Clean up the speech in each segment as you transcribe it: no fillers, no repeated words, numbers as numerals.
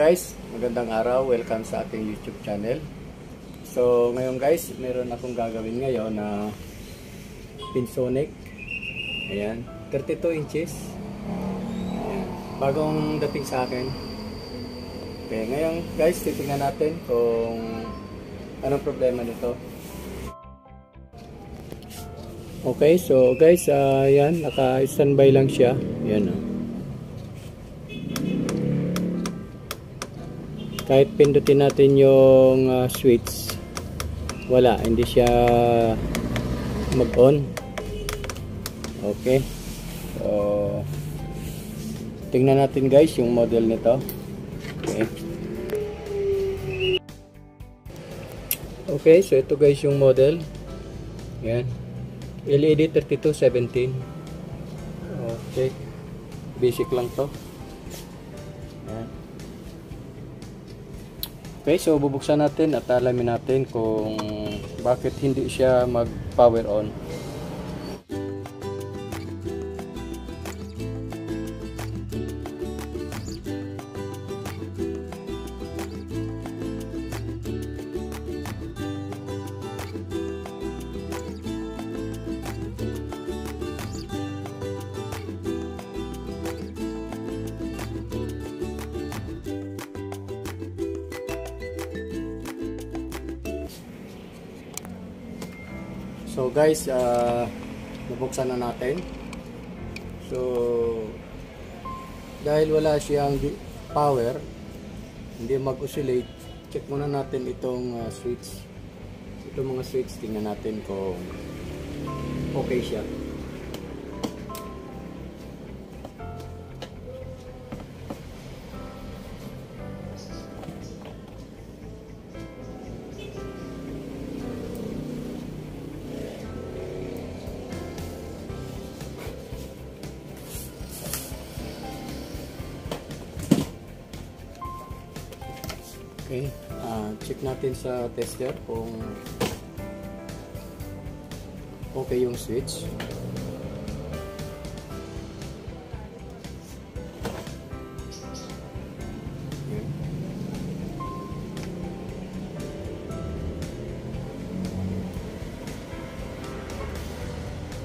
guys, magandang araw. Welcome sa ating YouTube channel. So ngayon guys, meron akong gagawin ngayon na Pinsonic. Ayan, 32 inches. Ayan, bagong dating sa akin. Okay, ngayon guys, titingnan natin kung anong problema nito. Okay, so guys, ayan, naka-standby lang siya. Ayan, kahit pindutin natin yung switch, wala, hindi siya mag-on. Okay, so tingnan natin guys yung model nito. Okay, okay, so ito guys yung model. Yan, LED 3217. Okay, basic lang to. Yan. Okay, so bubuksan natin at alamin natin kung bakit hindi siya mag-power on. So guys, nabuksan na natin. So dahil wala siyang power, hindi mag-oscillate, check muna natin itong switch. Itong mga switch, tingnan natin kung okay siya. Okay, check natin sa tester kung okay yung switch.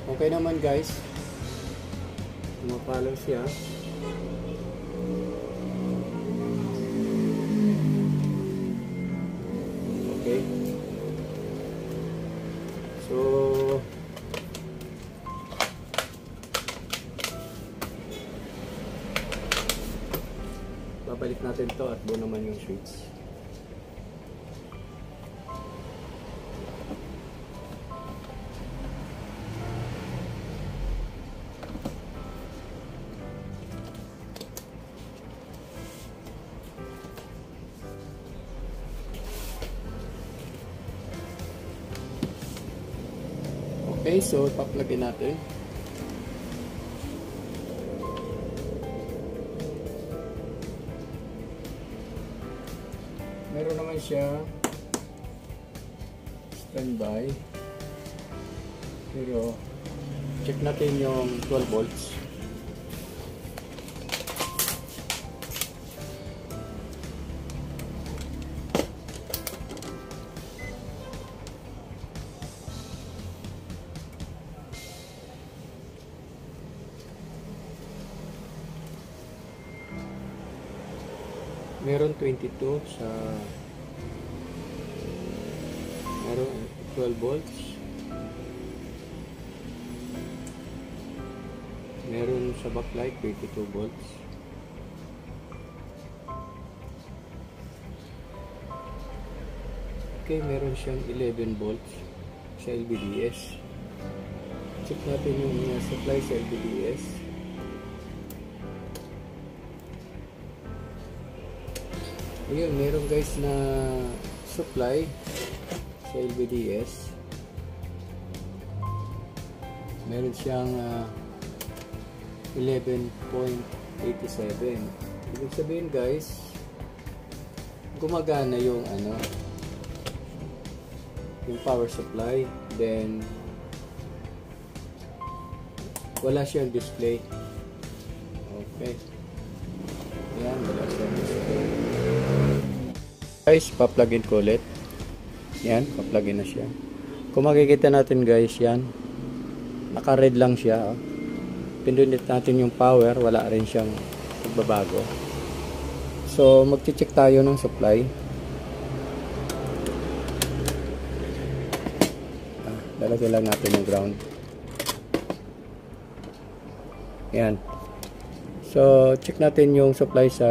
Okay naman guys, pumapalo siya. Okay. So babalik natin to at buo naman yung switch. Okay, so paplagin natin. Meron naman siya standby. Pero check natin yung 12 volts. Meron 22 sa meron 12 volts. Meron sa backlight 22 volts. Okay, meron siyang 11 volts sa LVDS. Check natin yung supply sa LVDS. Ayun, meron guys na supply sa LVDS. Meron siyang 11.87. Ibig sabihin guys, gumagana yung yung power supply. Then wala siyang display. Okay. Ayan, wala siyang display. Guys, pa-plug in ko ulit. Yan, pa-plug in na siya. Kung makikita natin guys, yan. Naka-red lang siya. Oh. Pindutin natin yung power, wala rin siyang pagbabago. So, mag-check tayo ng supply. Lalagay lang natin yung ground. Yan. So, check natin yung supply sa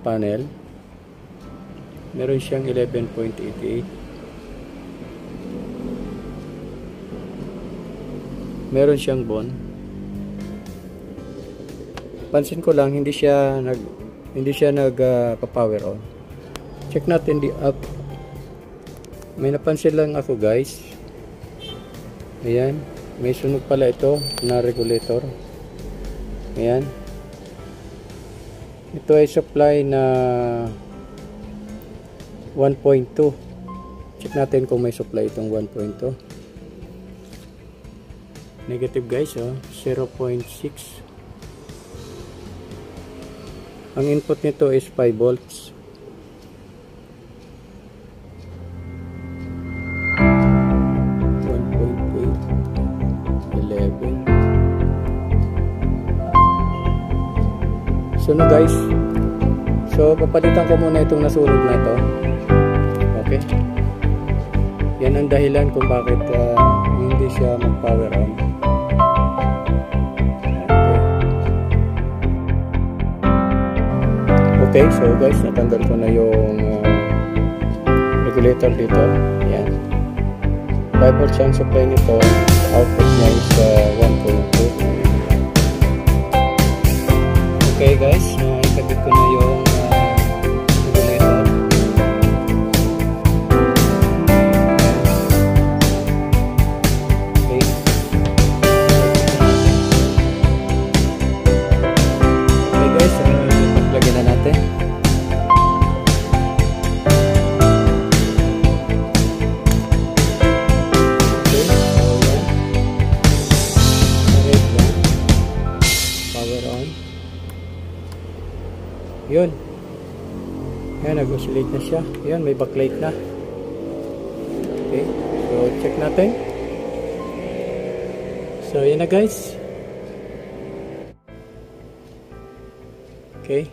panel. Meron siyang 11.88. Meron siyang bond. Pansin ko lang hindi siya nag-power on. Check natin di up. May napansin lang ako guys. Ayan, may sunog pala ito na regulator. Ayan. Ito ay supply na 1.2. Check natin kung may supply itong 1.2. Negative guys, oh, 0.6. Ang input nito is 5 volts. Sunog guys. So papalitan ko muna itong nasunog na to. Okay. Yan ang dahilan kung bakit hindi siya mag-power on. Okay, so guys, natanggal ko na yung regulator dito. Yan. 5 volts ang supply nito. Output niya is 1.2. Okay guys, ikabit ko na yung regulator. Okay. Okay guys, lagyan na natin. Okay, so yan. Red lang. Power on. Yun. Ayan, nag-oscillate na siya. Ayan, may backlight na. Okay. So, check natin. So, yun na guys. Okay.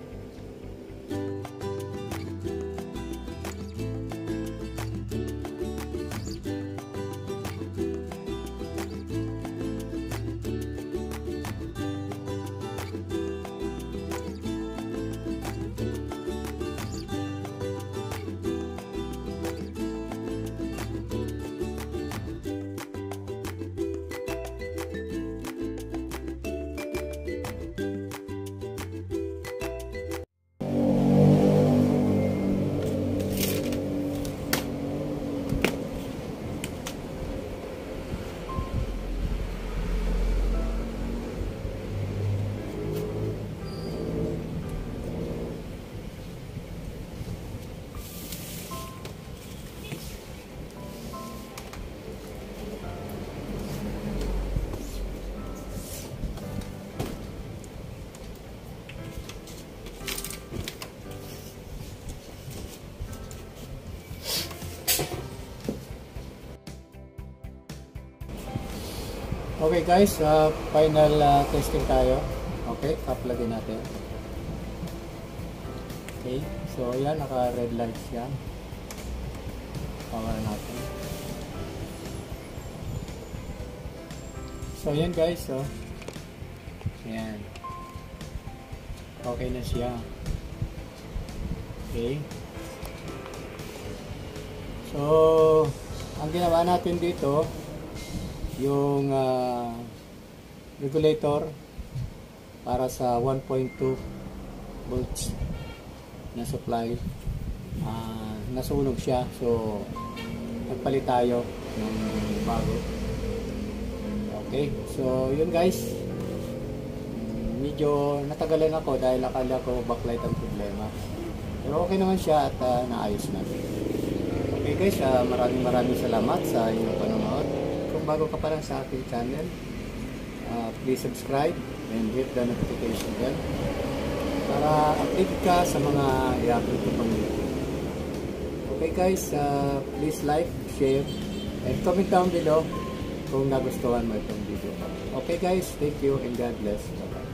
Okay guys, final testing tayo. Okay, kaplagin natin. Okay, so yan, naka red lights yan. Power natin. So yan guys, so yan. Okay na siya. Okay. So ang ginawa natin dito, yung regulator para sa 1.2 volts na supply, nasunog siya, so nagpalit tayo ng bago. Okay, so yun guys, medyo natagalan ako dahil akala ko backlight ang problema, pero okay naman siya at naayos natin. Okay guys, maraming salamat sa inyong panonood. Kung bago ka pa lang sa aking channel, please subscribe and hit the notification bell para update ka sa mga i-upload ko pang video. Okay guys, please like, share, and comment down below kung nagustuhan mo itong video. Okay guys, thank you and God bless. Bye-bye.